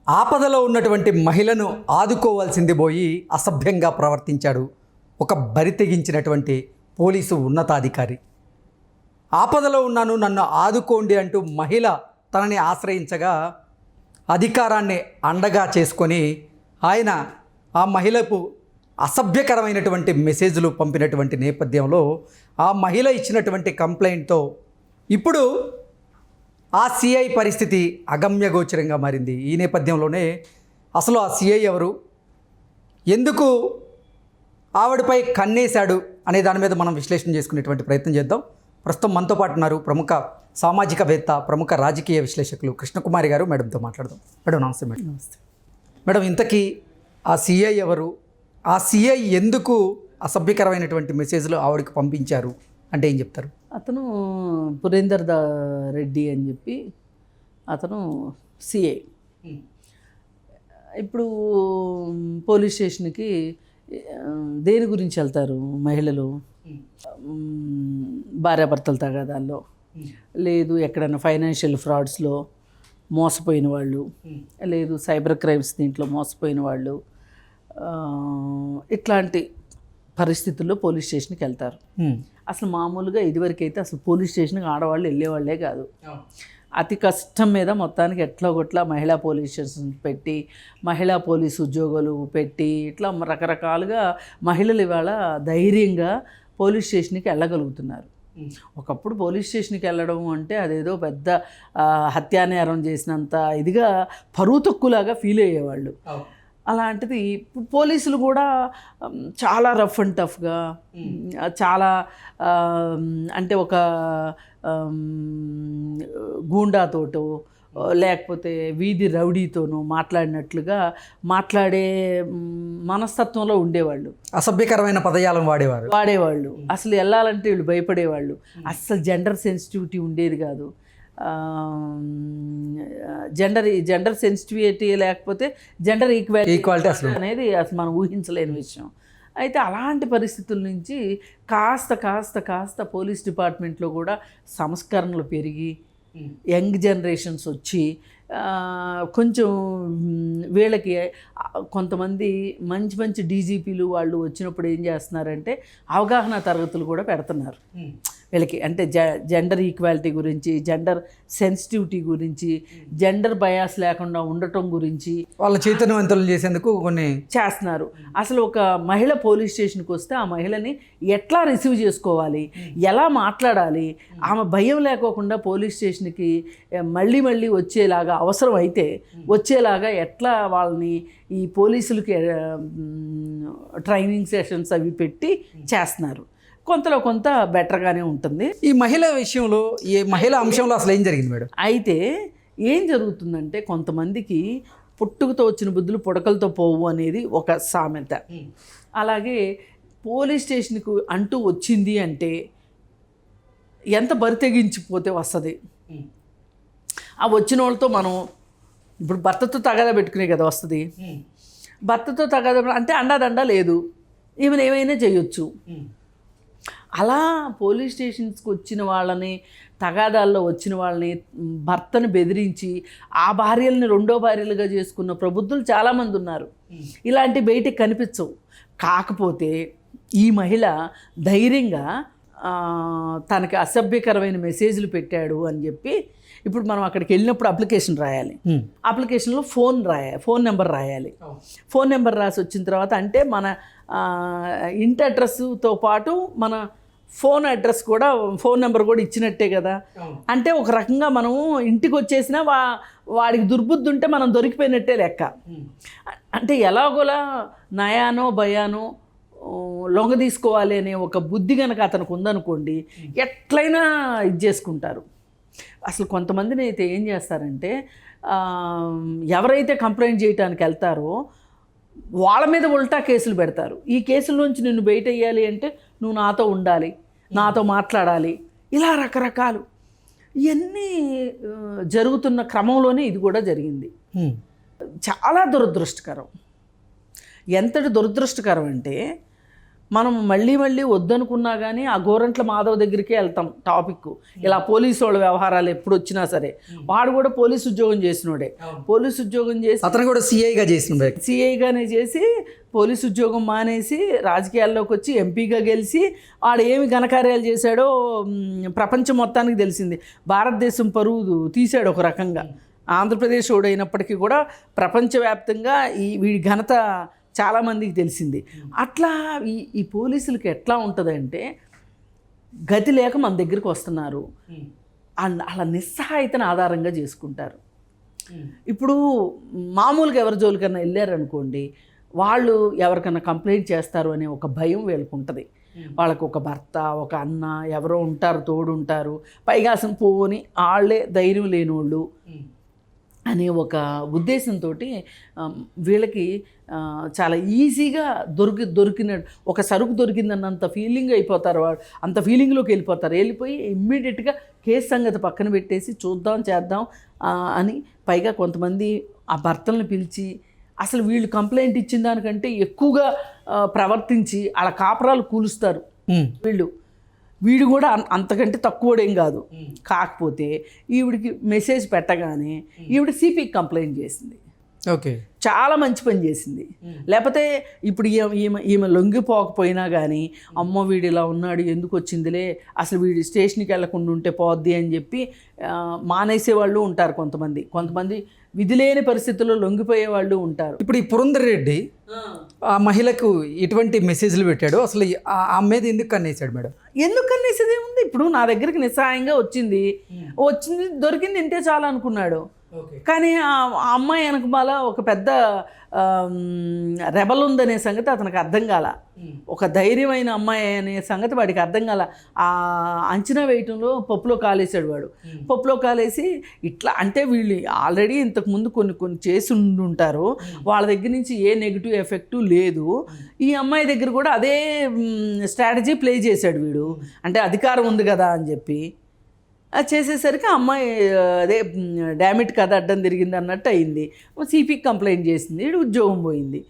ఆపదలో ఉన్నటువంటి మహిళను ఆదుకోవాల్సింది పోయి అసభ్యంగా ప్రవర్తించాడు ఒక బరితెగించినటువంటి పోలీసు ఉన్నతాధికారి. ఆపదలో ఉన్నాను, నన్ను ఆదుకోండి అంటూ మహిళ తనని ఆశ్రయించగా అధికారాన్ని అండగా చేసుకొని ఆయన ఆ మహిళకు అసభ్యకరమైనటువంటి మెసేజ్లు పంపినటువంటి నేపథ్యంలో ఆ మహిళ ఇచ్చినటువంటి కంప్లైంట్తో ఇప్పుడు ఆ సిఐ పరిస్థితి అగమ్యగోచరంగా మారింది. ఈ నేపథ్యంలోనే అసలు ఆ సిఐ ఎవరు, ఎందుకు ఆవిడపై కన్నేశాడు అనే దాని మీద మనం విశ్లేషణ చేసుకునేటువంటి ప్రయత్నం చేద్దాం. ప్రస్తుతం మనతో పాటు ఉన్నారు ప్రముఖ సామాజికవేత్త, ప్రముఖ రాజకీయ విశ్లేషకులు కృష్ణకుమారి గారు. మేడంతో మాట్లాడదాం. మేడం నమస్తే. మేడం నమస్తే. మేడం, ఇంతకీ ఆ సిఐ ఎవరు, ఆ సిఐ ఎందుకు అసభ్యకరమైనటువంటి మెసేజ్లు ఆవిడకి పంపించారు అంటే ఏం చెప్తారు? అతను పురేందర్ రెడ్డి అని చెప్పి అతను సిఐ. ఇప్పుడు పోలీస్ స్టేషన్కి దేని గురించి వెళ్తారు మహిళలు? భార్యాభర్తల తగాదాల్లో, లేదు ఎక్కడైనా ఫైనాన్షియల్ ఫ్రాడ్స్లో మోసపోయిన వాళ్ళు, లేదు సైబర్ క్రైమ్స్ దీంట్లో మోసపోయిన వాళ్ళు, ఇట్లాంటి పరిస్థితుల్లో పోలీస్ స్టేషన్కి వెళ్తారు. అసలు మామూలుగా ఇదివరకైతే అసలు పోలీస్ స్టేషన్కి ఆడవాళ్ళు వెళ్ళేవాళ్ళే కాదు. అతి కష్టం మీద మొత్తానికి ఎట్లా కొట్లా మహిళా పోలీస్ స్టేషన్ పెట్టి, మహిళా పోలీసు ఉద్యోగాలు పెట్టి, ఇట్లా రకరకాలుగా మహిళలు ఇవాళ ధైర్యంగా పోలీస్ స్టేషన్కి వెళ్ళగలుగుతున్నారు. ఒకప్పుడు పోలీస్ స్టేషన్కి వెళ్ళడం అంటే అదేదో పెద్ద హత్యానేరం చేసినంత ఇదిగా పరువు తక్కువలాగా ఫీల్ అయ్యేవాళ్ళు. అలాంటిది పోలీసులు కూడా చాలా రఫ్ అండ్ టఫ్గా, చాలా అంటే ఒక గూండాతోటో లేకపోతే వీధి రౌడీతోనూ మాట్లాడినట్లుగా మాట్లాడే మనస్తత్వంలో ఉండేవాళ్ళు. అసభ్యకరమైన పదజాలం వాడేవాళ్ళు. అసలు వెళ్ళాలంటే వీళ్ళు భయపడేవాళ్ళు. అస్సలు జెండర్ సెన్సిటివిటీ ఉండేది కాదు. జెండర్ సెన్సిటివిటీ లేకపోతే జెండర్ ఈక్వాలిటీ అనేది అసలు మనం ఊహించలేని విషయం. అయితే అలాంటి పరిస్థితుల నుంచి కాస్త పోలీస్ డిపార్ట్మెంట్లో కూడా సంస్కరణలు పెరిగి యంగ్ జనరేషన్స్ వచ్చి కొంచెం వీళ్ళకి కొంతమంది మంచి డీజీపీలు వాళ్ళు వచ్చినప్పుడు ఏం చేస్తున్నారంటే అవగాహన తరగతులు కూడా పెడుతున్నారు వీళ్ళకి. అంటే జెండర్ ఈక్వాలిటీ గురించి, జెండర్ సెన్సిటివిటీ గురించి, జెండర్ బయాస్ లేకుండా ఉండటం గురించి వాళ్ళ చైతన్యవంతులు చేసేందుకు కొన్ని చేస్తున్నారు. అసలు ఒక మహిళ పోలీస్ స్టేషన్కి వస్తే ఆ మహిళని ఎట్లా రిసీవ్ చేసుకోవాలి, ఎలా మాట్లాడాలి, ఆమె భయం లేకోకుండా పోలీస్ స్టేషన్కి మళ్ళీ వచ్చేలాగా, అవసరం అయితే వచ్చేలాగా ఎట్లా వాళ్ళని ఈ పోలీసులకి ట్రైనింగ్ సెషన్స్ అవి పెట్టి చేస్తున్నారు. కొంతలో కొంత బెటర్గానే ఉంటుంది. ఈ మహిళ విషయంలో, ఈ మహిళ అంశంలో అసలు ఏం జరిగింది మేడం? అయితే ఏం జరుగుతుందంటే కొంతమందికి పుట్టుకతో వచ్చిన బుద్ధులు పుడకలతో పోవు అనేది ఒక సామెత. అలాగే పోలీస్ స్టేషన్కు అంటూ వచ్చింది అంటే ఎంత బరితెగించిపోతే వస్తుంది. ఆ వచ్చిన వాళ్ళతో మనం ఇప్పుడు భర్తతో తగాదా పెట్టుకునే కదా వస్తుంది. భర్తతో తగాదా అంటే అండాదండా లేదు, ఈమెను ఏమైనా చేయొచ్చు. అలా పోలీస్ స్టేషన్స్కి వచ్చిన వాళ్ళని, తగాదాల్లో వచ్చిన వాళ్ళని, భర్తను బెదిరించి ఆ భార్యల్ని రెండో భార్యలుగా చేసుకున్న ప్రబుద్ధులు చాలామంది ఉన్నారు. ఇలాంటి బయటికి కనిపించవు. కాకపోతే ఈ మహిళ ధైర్యంగా తనకి అసభ్యకరమైన మెసేజ్లు పెట్టాడు అని చెప్పి, ఇప్పుడు మనం అక్కడికి వెళ్ళినప్పుడు అప్లికేషన్ రాయాలి. అప్లికేషన్లో ఫోన్ నెంబర్ రాయాలి. ఫోన్ నెంబర్ రాసి వచ్చిన తర్వాత అంటే మన ఇంటి అడ్రస్తో పాటు మన ఫోన్ అడ్రస్ కూడా, ఫోన్ నెంబర్ కూడా ఇచ్చినట్టే కదా. అంటే ఒక రకంగా మనము ఇంటికి వచ్చేసినా వాడికి దుర్బుద్ధి ఉంటే మనం దొరికిపోయినట్టే లెక్క. అంటే ఎలాగోలా నయానో భయానో లొంగ తీసుకోవాలి అనే ఒక బుద్ధి కనుక అతనికి ఉందనుకోండి, ఎట్లయినా ఇది చేసుకుంటారు. అసలు కొంతమందిని అయితే ఏం చేస్తారంటే, ఎవరైతే కంప్లైంట్ చేయడానికి వెళ్తారో వాళ్ళ మీద ఉల్టా కేసులు పెడతారు. ఈ కేసుల నుంచి నిన్ను బయట వేయాలి అంటే నువ్వు నాతో ఉండాలి, నాతో మాట్లాడాలి, ఇలా రకరకాలు ఇవన్నీ జరుగుతున్న క్రమంలోనే ఇది కూడా జరిగింది. చాలా దురదృష్టకరం. ఎంతటి దురదృష్టకరం అంటే మనం మళ్ళీ మళ్ళీ వద్దనుకున్నా కానీ ఆ గోరంట్ల మాధవ్ దగ్గరికే వెళ్తాం టాపిక్. ఇలా పోలీసు వాళ్ళ వ్యవహారాలు ఎప్పుడు వచ్చినా సరే, వాడు కూడా పోలీసు ఉద్యోగం చేసినోడే. పోలీసు ఉద్యోగం చేసి అతను కూడా సిఐగా చేసిన సిఐగానే చేసి పోలీసు ఉద్యోగం మానేసి రాజకీయాల్లోకి వచ్చి ఎంపీగా గెలిచి వాడు ఏమి ఘనకార్యాలు చేశాడో ప్రపంచం మొత్తానికి తెలిసింది. భారతదేశం పరువు తీశాడు ఒక రకంగా. ఆంధ్రప్రదేశ్ వాడు అయినప్పటికీ కూడా ప్రపంచవ్యాప్తంగా వీడి ఘనత చాలామందికి తెలిసింది. అట్లా ఈ పోలీసులకి ఎట్లా ఉంటుందంటే గతి లేక మన దగ్గరికి వస్తున్నారు, అలా నిస్సహాయతను ఆధారంగా చేసుకుంటారు. ఇప్పుడు మామూలుగా ఎవరి జోలికన్నా వెళ్ళారనుకోండి, వాళ్ళు ఎవరికన్నా కంప్లైంట్ చేస్తారు అనే ఒక భయం వీళ్ళకు ఉంటుంది. వాళ్ళకు ఒక భర్త, ఒక అన్న ఎవరో ఉంటారు, తోడుంటారు. పైగా అసలు పోని వాళ్ళే ధైర్యం లేనోళ్ళు అనే ఒక ఉద్దేశంతో వీళ్ళకి చాలా ఈజీగా దొరికిన ఒక సరుకు దొరికిందన్నంత ఫీలింగ్ అయిపోతారు. అంత ఫీలింగ్లోకి వెళ్ళిపోయి ఇమ్మీడియట్గా కేసు సంగతి పక్కన పెట్టేసి చూద్దాం చేద్దాం అని, పైగా కొంతమంది ఆ భర్తలను పిలిచి అసలు వీళ్ళు కంప్లైంట్ ఇచ్చిన దానికంటే ఎక్కువగా ప్రవర్తించి వాళ్ళ కాపురాలు కూలుస్తారు. వీడు కూడా అంతకంటే తక్కువడేం కాదు. కాకపోతే ఈవిడికి మెసేజ్ పెట్టగానే ఈవిడ సిపికి కంప్లైంట్ చేసింది. ఓకే, చాలా మంచి పని చేసింది. లేకపోతే ఇప్పుడు ఈమె లొంగిపోకపోయినా కానీ అమ్మ వీడు ఇలా ఉన్నాడు ఎందుకు వచ్చిందిలే, అసలు వీడి స్టేషన్కి వెళ్ళకుండా ఉంటే పోద్ది అని చెప్పి మానేసే వాళ్ళు ఉంటారు. కొంతమంది విధి లేని పరిస్థితుల్లో లొంగిపోయే వాళ్ళు ఉంటారు. ఇప్పుడు ఈ పురంధర్ రెడ్డి ఆ మహిళకు ఎటువంటి మెసేజ్లు పెట్టాడు, అసలు ఆ మీద ఎందుకు కన్నేసాడు మేడం? ఎందుకు కన్నేసేది ఏముంది? ఇప్పుడు నా దగ్గరికి నిస్సహాయంగా వచ్చింది దొరికింది ఇంతే చాలా అనుకున్నాడు. కానీ ఆ అమ్మాయి వెనకమాల ఒక పెద్ద రెబల్ ఉందనే సంగతి అతనికి అర్థం కాల. ఒక ధైర్యమైన అమ్మాయి అనే సంగతి వాడికి అర్థం కాల. ఆ అంచనా వేయటంలో పప్పులో కాలేసాడు వాడు. పప్పులో కాలేసి ఇట్లా అంటే వీళ్ళు ఆల్రెడీ ఇంతకుముందు కొన్ని చేసి ఉండుంటారు, వాళ్ళ దగ్గర నుంచి ఏ నెగిటివ్ ఎఫెక్టు లేదు. ఈ అమ్మాయి దగ్గర కూడా అదే స్ట్రాటజీ ప్లే చేశాడు వీడు. అంటే అధికారం ఉంది కదా అని చెప్పి అది చేసేసరికి అమ్మాయి అదే డామిట్ కథ అడ్డం తిరిగింది అన్నట్టు అయింది. సిపికి కంప్లైంట్ చేసింది, ఉద్యోగం పోయింది.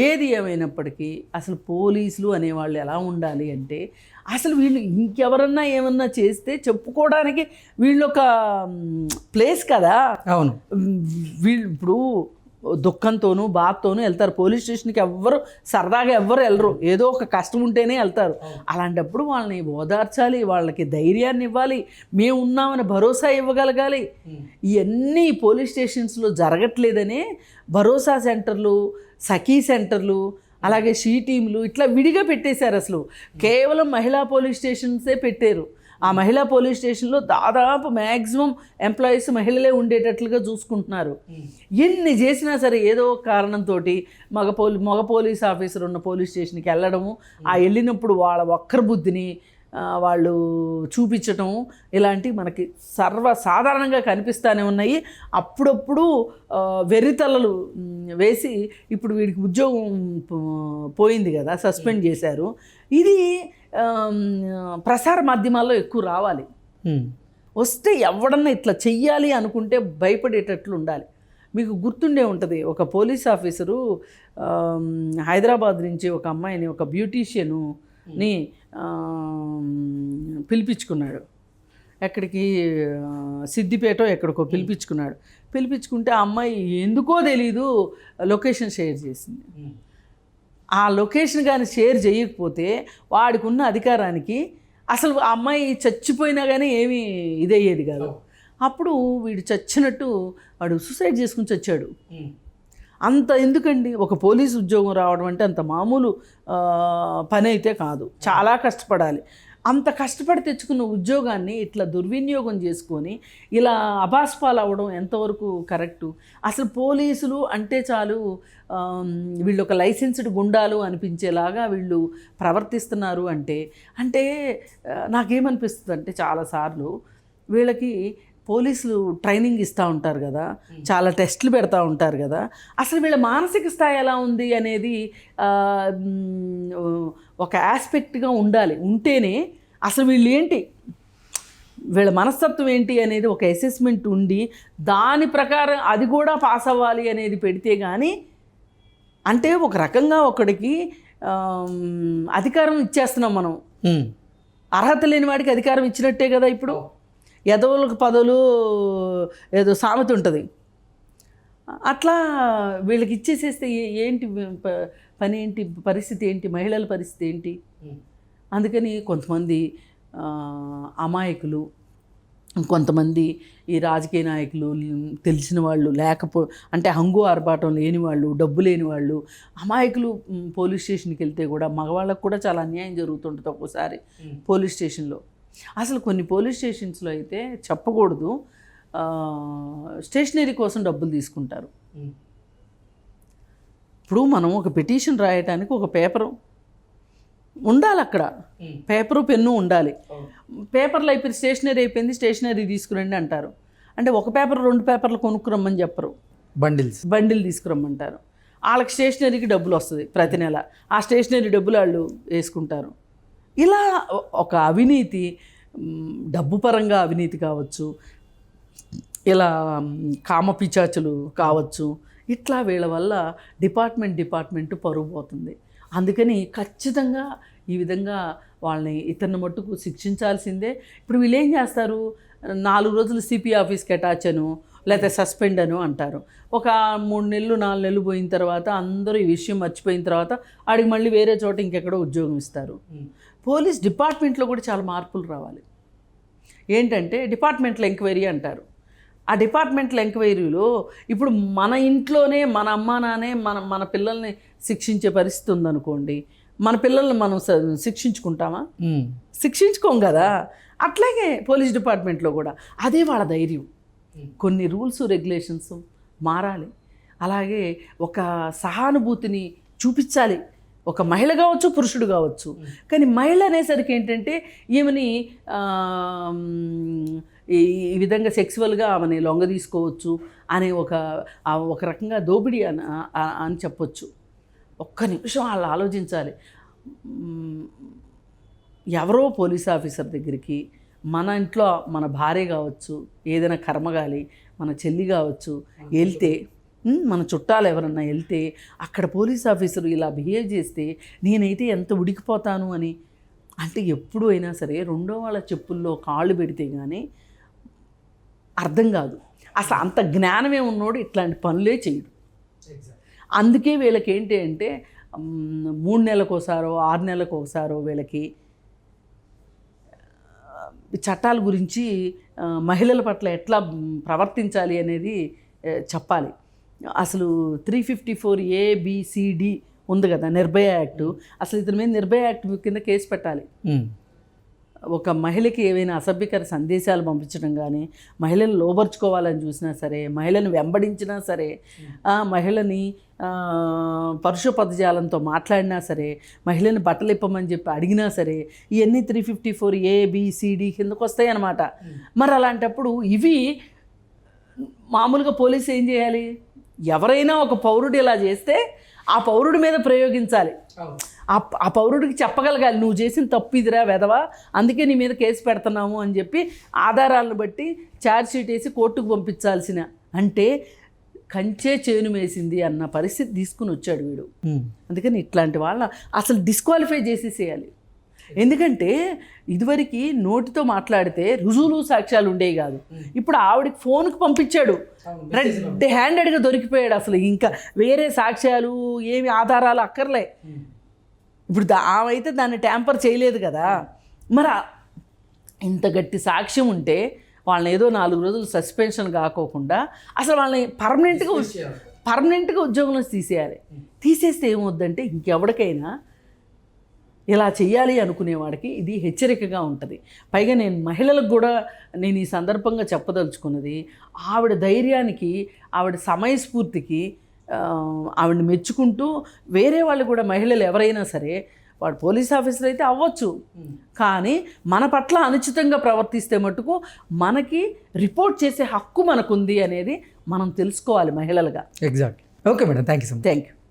ఏది ఏమైనప్పటికీ అసలు పోలీసులు అనేవాళ్ళు ఎలా ఉండాలి అంటే, అసలు వీళ్ళు ఇంకెవరన్నా ఏమన్నా చేస్తే చెప్పుకోవడానికి వీళ్ళు ఒక ప్లేస్ కదా. అవును, వీళ్ళు ఇప్పుడు దుఃఖంతోనూ బాధతోనూ వెళ్తారు పోలీస్ స్టేషన్కి. ఎవ్వరు సరదాగా ఎవ్వరు వెళ్ళరు, ఏదో ఒక కష్టం ఉంటేనే వెళ్తారు. అలాంటప్పుడు వాళ్ళని ఓదార్చాలి, వాళ్ళకి ధైర్యాన్ని ఇవ్వాలి, మేము ఉన్నామని భరోసా ఇవ్వగలగాలి. ఇవన్నీ పోలీస్ స్టేషన్స్లో జరగట్లేదనే భరోసా సెంటర్లు, సఖీ సెంటర్లు, అలాగే షీ టీంలు ఇట్లా విడిగా పెట్టేశారు. అసలు కేవలం మహిళా పోలీస్ స్టేషన్సే పెట్టారు. ఆ మహిళా పోలీస్ స్టేషన్లో దాదాపు మ్యాక్సిమం ఎంప్లాయీస్ మహిళలే ఉండేటట్లుగా చూసుకుంటున్నారు. ఎన్ని చేసినా సరే ఏదో ఒక కారణంతో మగ పోలీస్ ఆఫీసర్ ఉన్న పోలీస్ స్టేషన్కి వెళ్ళడము, ఆ వెళ్ళినప్పుడు వాళ్ళ వక్ర బుద్ధిని వాళ్ళు చూపించటం ఇలాంటివి మనకి సర్వసాధారణంగా కనిపిస్తూనే ఉన్నాయి. అప్పుడప్పుడు వెర్రితలలు వేసి ఇప్పుడు వీడికి ఉద్యోగం పోయింది కదా, సస్పెండ్ చేశారు. ఇది ప్రసార మాధ్యమాల్లో ఎక్కువ రావాలి. వస్తే ఎవడన్నా ఇట్లా చెయ్యాలి అనుకుంటే భయపడేటట్లు ఉండాలి. మీకు గుర్తుండే ఉంటుంది, ఒక పోలీస్ ఆఫీసరు హైదరాబాద్ నుంచి ఒక అమ్మాయిని, ఒక బ్యూటీషియన్ని పిలిపించుకున్నాడు. ఎక్కడికి, సిద్దిపేట ఎక్కడికో పిలిపించుకుంటే ఆ అమ్మాయి ఎందుకో తెలీదు లొకేషన్ షేర్ చేసింది. ఆ లొకేషన్ కానీ షేర్ చేయకపోతే వాడికి ఉన్న అధికారానికి అసలు ఆ అమ్మాయి చచ్చిపోయినా కానీ ఏమీ ఇదయ్యేది కాదు. అప్పుడు వీడు చచ్చినట్టు వాడు సూసైడ్ చేసుకుని చచ్చాడు. అంత ఎందుకండి? ఒక పోలీసు ఉద్యోగం రావడం అంటే అంత మామూలు పని అయితే కాదు, చాలా కష్టపడాలి. అంత కష్టపడి తెచ్చుకున్న ఉద్యోగాన్ని ఇట్లా దుర్వినియోగం చేసుకొని ఇలా అబాస్పాలు అవ్వడం ఎంతవరకు కరెక్టు? అసలు పోలీసులు అంటే చాలు వీళ్ళు ఒక లైసెన్స్డ్ గుండాలు అనిపించేలాగా వీళ్ళు ప్రవర్తిస్తున్నారు అంటే నాకేమనిపిస్తుంది అంటే, చాలాసార్లు వీళ్ళకి పోలీసులు ట్రైనింగ్ ఇస్తూ ఉంటారు కదా, చాలా టెస్టులు పెడతా ఉంటారు కదా, అసలు వీళ్ళ మానసిక స్థాయి ఎలా ఉంది అనేది ఒక ఆస్పెక్ట్గా ఉండాలి. ఉంటేనే అసలు వీళ్ళు ఏంటి, వీళ్ళ మనస్తత్వం ఏంటి అనేది ఒక అసెస్మెంట్ ఉండి దాని ప్రకారం అది కూడా పాస్ అవ్వాలి అనేది పెడితే కానీ, అంటే ఒక రకంగా ఒకడికి అధికారం ఇచ్చేస్తున్నాం మనం. అర్హత లేని వాడికి అధికారం ఇచ్చినట్టే కదా ఇప్పుడు. ఎదవులకు పదవులు ఏదో సామెత ఉంటుంది, అట్లా వీళ్ళకి ఇచ్చేసేస్తే ఏంటి పని ఏంటి, పరిస్థితి ఏంటి, మహిళల పరిస్థితి ఏంటి? అందుకని కొంతమంది అమాయకులు, కొంతమంది ఈ రాజకీయ నాయకులు, తెలిసిన వాళ్ళు అంటే హంగు ఆర్భాటం లేని వాళ్ళు, డబ్బు లేని వాళ్ళు, అమాయకులు పోలీస్ స్టేషన్కి వెళ్తే కూడా మగవాళ్ళకు కూడా చాలా అన్యాయం జరుగుతుంటుంది ఒక్కోసారి పోలీస్ స్టేషన్లో. అసలు కొన్ని పోలీస్ స్టేషన్స్లో అయితే చెప్పకూడదు, స్టేషనరీ కోసం డబ్బులు తీసుకుంటారు. ఇప్పుడు మనం ఒక పిటిషన్ రాయటానికి ఒక పేపరు ఉండాలి, అక్కడ పేపరు పెన్ను ఉండాలి. పేపర్లు అయిపోయి స్టేషనరీ అయిపోయింది, స్టేషనరీ తీసుకురండి అంటారు. అంటే ఒక పేపర్ 2 పేపర్లు కొనుక్కురమ్మని చెప్పరు, బండిల్ తీసుకురమ్మంటారు. వాళ్ళకి స్టేషనరీకి డబ్బులు వస్తుంది ప్రతి నెల, ఆ స్టేషనరీ డబ్బులు వాళ్ళు వేసుకుంటారు. ఇలా ఒక అవినీతి, డబ్బు పరంగా అవినీతి కావచ్చు, ఇలా కామపిచాచులు కావచ్చు, ఇట్లా వీళ్ళ వల్ల డిపార్ట్మెంట్ పరువు పోతుంది. అందుకని ఖచ్చితంగా ఈ విధంగా వాళ్ళని ఇతన్ని మట్టుకు శిక్షించాల్సిందే. ఇప్పుడు వీళ్ళు ఏం చేస్తారు, 4 రోజులు సిపి ఆఫీస్కి అటాచ్ అను, లేకపోతే సస్పెండ్ అను అంటారు. ఒక 3 నెలలు 4 నెలలు పోయిన తర్వాత అందరూ ఈ విషయం మర్చిపోయిన తర్వాత ఆడికి మళ్ళీ వేరే చోట ఇంకెక్కడో ఉద్యోగం ఇస్తారు. పోలీస్ డిపార్ట్మెంట్లో కూడా చాలా మార్పులు రావాలి. ఏంటంటే డిపార్ట్మెంటల్ ఎంక్వైరీ అంటారు. ఆ డిపార్ట్మెంటల్ ఎంక్వైరీలో ఇప్పుడు మన ఇంట్లోనే మన అమ్మా నాన్నే మన పిల్లల్ని శిక్షించే పరిస్థితి ఉందనుకోండి, మన పిల్లల్ని మనం శిక్షించుకుంటామా? శిక్షించుకోం కదా. అట్లాగే పోలీస్ డిపార్ట్మెంట్లో కూడా అదే వాళ్ళ ధైర్యం. కొన్ని రూల్స్ రెగ్యులేషన్స్ మారాలి. అలాగే ఒక సహానుభూతిని చూపించాలి. ఒక మహిళ కావచ్చు, పురుషుడు కావచ్చు. కానీ మహిళ అనేసరికి ఏంటంటే ఈమెని ఈ విధంగా సెక్సువల్గా ఆమెని లొంగ తీసుకోవచ్చు అనే ఒక రకంగా దోపిడీ అని చెప్పొచ్చు. ఒక్క నిమిషం వాళ్ళు ఆలోచించాలి. ఎవరో పోలీస్ ఆఫీసర్ దగ్గరికి మన ఇంట్లో మన భార్య కావచ్చు, ఏదైనా కర్మగాలి మన చెల్లి కావచ్చు వెళ్తే, మన చుట్టాలు ఎవరన్నా వెళ్తే అక్కడ పోలీస్ ఆఫీసరు ఇలా బిహేవ్ చేస్తే నేనైతే ఎంత ఉడికిపోతాను అని. అంటే ఎప్పుడు అయినా సరే రెండో వాళ్ళ చెప్పుల్లో కాళ్ళు పెడితే కానీ అర్థం కాదు. అసలు అంత జ్ఞానమే ఉన్నోడు ఇట్లాంటి పనులే చేయడు. అందుకే వీళ్ళకి ఏంటి అంటే 3 నెలలకోసారో 6 నెలలకోసారో వీళ్ళకి చట్టాల గురించి, మహిళల పట్ల ఎట్లా ప్రవర్తించాలి అనేది చెప్పాలి. అసలు 354ABCD ఉంది కదా, నిర్భయ యాక్టు. అసలు ఇతని మీద నిర్భయ యాక్ట్ కింద కేసు పెట్టాలి. ఒక మహిళకి ఏవైనా అసభ్యకర సందేశాలు పంపించడం కానీ, మహిళను లోబర్చుకోవాలని చూసినా సరే, మహిళను వెంబడించినా సరే, మహిళని పరుష పదజాలంతో మాట్లాడినా సరే, మహిళని బట్టలు ఇప్పమని చెప్పి అడిగినా సరే, ఇవన్నీ 354ABCD కిందకు వస్తాయి అన్నమాట. మరి అలాంటప్పుడు ఇవి మామూలుగా పోలీసు ఏం చేయాలి? ఎవరైనా ఒక పౌరుడు ఇలా చేస్తే ఆ పౌరుడి మీద ప్రయోగించాలి. ఆ పౌరుడికి చెప్పగలగాలి, నువ్వు చేసిన తప్పు ఇదిరా వెధవా, అందుకే నీ మీద కేసు పెడుతున్నాము అని చెప్పి ఆధారాలను బట్టి ఛార్జ్ షీట్ వేసి కోర్టుకు పంపించాల్సిన. అంటే కంచే చేను వేసింది అన్న పరిస్థితి తీసుకుని వచ్చాడు వీడు. అందుకని ఇట్లాంటి వాళ్ళ అసలు డిస్క్వాలిఫై చేసేసేయాలి. ఎందుకంటే ఇదివరకు నోటితో మాట్లాడితే రుజువులు సాక్ష్యాలు ఉండేవి కాదు. ఇప్పుడు ఆవిడకి ఫోన్కి పంపించాడు, రెడ్ హ్యాండెడ్గా దొరికిపోయాడు. అసలు ఇంకా వేరే సాక్ష్యాలు ఏమి ఆధారాలు అక్కర్లే. ఇప్పుడు ఆమె అయితే దాన్ని ట్యాంపర్ చేయలేదు కదా. మరి ఇంత గట్టి సాక్ష్యం ఉంటే వాళ్ళని ఏదో 4 రోజులు సస్పెన్షన్ కాకోకుండా అసలు వాళ్ళని పర్మనెంట్గా ఉద్యోగంలో తీసేయాలి. తీసేస్తే ఏమవుద్దంటే ఇంకెవరికైనా ఇలా చెయ్యాలి అనుకునేవాడికి ఇది హెచ్చరికగా ఉంటుంది. పైగా నేను మహిళలకు కూడా నేను ఈ సందర్భంగా చెప్పదలుచుకున్నది, ఆవిడ ధైర్యానికి, ఆవిడ సమయస్ఫూర్తికి ఆవిడని మెచ్చుకుంటూ వేరే వాళ్ళు కూడా, మహిళలు ఎవరైనా సరే, వాడు పోలీస్ ఆఫీసర్ అయితే అవ్వచ్చు, కానీ మన పట్ల అనుచితంగా ప్రవర్తిస్తే మటుకు మనకి రిపోర్ట్ చేసే హక్కు మనకుంది అనేది మనం తెలుసుకోవాలి మహిళలుగా. Exactly. Okay madam, thank you so much. Thank you.